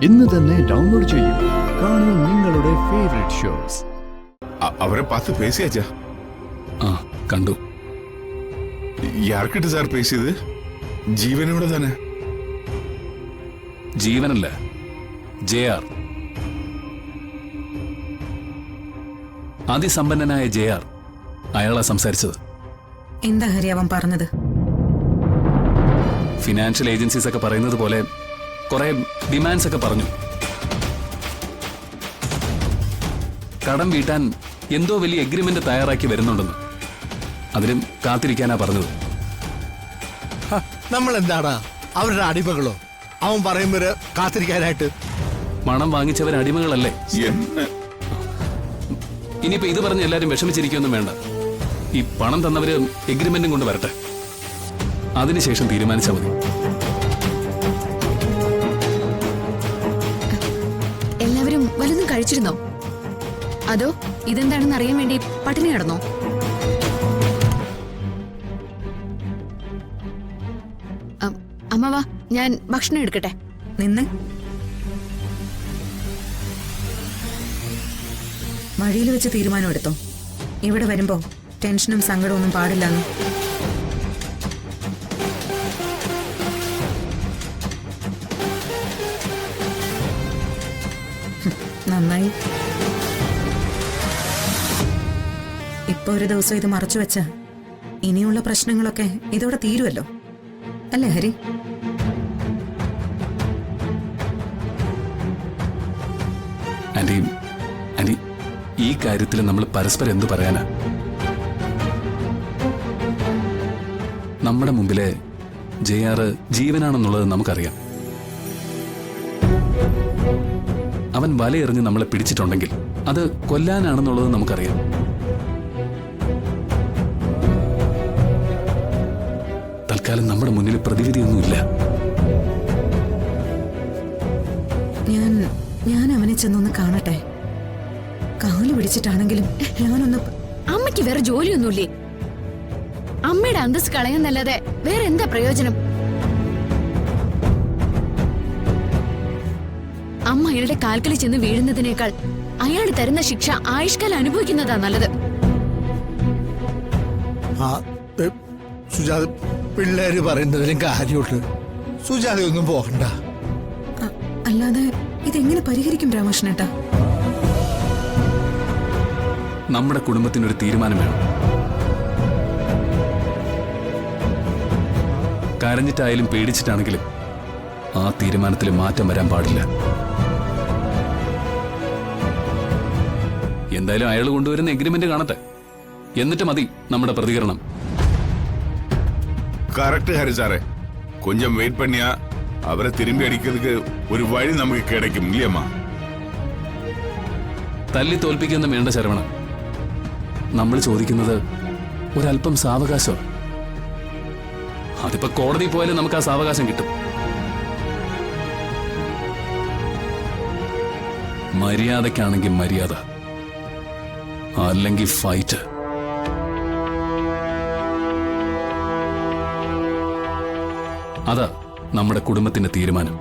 ഇന്ന് തന്നെ ഡൗൺലോഡ് ചെയ്യൂ. കാണൂ നിങ്ങളുടെ ഫേവറേറ്റ് ഷോസ്. അവരെ பார்த்து பேசியாச்சா? കണ്ടു. யார்கிட்ட சார் பேசியது? ജീവനോട് തന്നെ? ജീവനല്ല, JR. അതിസമ്പന്നനായ JR അയാളാ സംസാരിച്ചത്. എന്താ ഹരി അവൻ പറഞ്ഞത്? ഫിനാൻഷ്യൽ ഏജൻസീസ് ഒക്കെ പറയുന്നത് പോലെ കുറെ ഡിമാൻഡ്സ് ഒക്കെ പറഞ്ഞു. കടം വീട്ടാൻ എന്തോ വലിയ എഗ്രിമെന്റ് തയ്യാറാക്കി വരുന്നുണ്ടെന്ന്. അതിലും കാത്തിരിക്കാനാ പറഞ്ഞത്. നമ്മൾ എന്താടാ അവരുടെ അടിമകളോ? അവൻ പറയുമ്പോ കാത്തിരിക്കാനായിട്ട്. പണം വാങ്ങിച്ചവർ അടിമകളല്ലേ? ഇനിയിപ്പോ ഇത് പറഞ്ഞ് എല്ലാരും വിഷമിച്ചിരിക്കൊന്നും വേണ്ട. ഈ പണം തന്നവര് എഗ്രിമെന്റും കൊണ്ട് വരട്ടെ, അതിനുശേഷം തീരുമാനിച്ചാൽ മതി. എല്ലാവരും വല്ലതും കഴിച്ചിരുന്നോ? അതോ ഇതെന്താണെന്ന് അറിയാൻ വേണ്ടി പട്ടിണി കിടന്നോ? അമ്മവാ, ഞാൻ ഭക്ഷണം എടുക്കട്ടെ. നിന്ന് വഴിയിൽ വെച്ച് തീരുമാനം എടുത്തോ. ഇവിടെ വരുമ്പോ ടെൻഷനും സങ്കടവും ഒന്നും പാടില്ലെന്ന്. നന്നായി. ഇപ്പൊ ഒരു ദിവസം ഇത് മറച്ചു വെച്ച ഇനിയുള്ള പ്രശ്നങ്ങളൊക്കെ ഇതോടെ തീരുമല്ലോ, അല്ലേ ഹരി? ആന്റി, ഈ കാര്യത്തിൽ നമ്മൾ പരസ്പരം എന്തു പറയാനാ? നമ്മുടെ മുമ്പിലെ JR ജീവനാണെന്നുള്ളത് നമുക്കറിയാം. അവൻ വലയെറിഞ്ഞ് നമ്മളെ പിടിച്ചിട്ടുണ്ടെങ്കിൽ അത് കൊല്ലാനാണെന്നുള്ളത് നമുക്കറിയാം. തൽക്കാലം നമ്മുടെ മുന്നിൽ പ്രതിവിധിയൊന്നുമില്ല. ഞാൻ അവനെ ചെന്നൊന്ന് കാണട്ടെ. കാല് പിടിച്ചിട്ടാണെങ്കിലും ഞാനൊന്ന്. അമ്മയ്ക്ക് വേറെ ജോലിയൊന്നുമില്ലേ? അമ്മയുടെ അന്തസ് കളയുന്നല്ലാതെ വേറെ എന്താ പ്രയോജനം? അമ്മ അയാളുടെ കാൽക്കലിൽ ചെന്ന് വീഴുന്നതിനേക്കാൾ അയാൾ തരുന്ന ശിക്ഷ ആയുഷ്കാലം അനുഭവിക്കുന്നതാ നല്ലത്. സുജാത, പിള്ളേര് പറയുന്നതിലും കാര്യമുണ്ട്. സുജാത ഒന്നും പോകണ്ട. അല്ലാതെ ഇതെങ്ങനെ പരിഹരിക്കും രാമകൃഷ്ണേട്ടാ? നമ്മുടെ കുടുംബത്തിനൊരു തീരുമാനം വേണം. കരഞ്ഞിട്ടായാലും പേടിച്ചിട്ടാണെങ്കിലും ആ തീരുമാനത്തിൽ മാറ്റം വരാൻ പാടില്ല. എന്തായാലും അയാൾ കൊണ്ടുവരുന്ന എഗ്രിമെന്റ് കാണട്ടെ, എന്നിട്ട് മതി നമ്മുടെ പ്രതികരണം. கரெக்ட் ஹரி சாரே. கொஞ்சம் வெயிட் பண்ணியா அவரை திரும்பி அடிக்கிறதுக்கு ஒரு வழி நமக்கு கிடைக்கும் இல்லையம்மா? തല്ലി തോൽപ്പിക്കൊന്നും വേണ്ട ശരവണ. നമ്മൾ ചോദിക്കുന്നത് ഒരല്പം സാവകാശം. അതിപ്പോ കോടതി പോയാലും നമുക്ക് ആ സാവകാശം കിട്ടും. മര്യാദക്കാണെങ്കിൽ മര്യാദ, അല്ലെങ്കിൽ ഫൈറ്റ്. അതാ നമ്മുടെ കുടുംബത്തിന്റെ തീരുമാനം.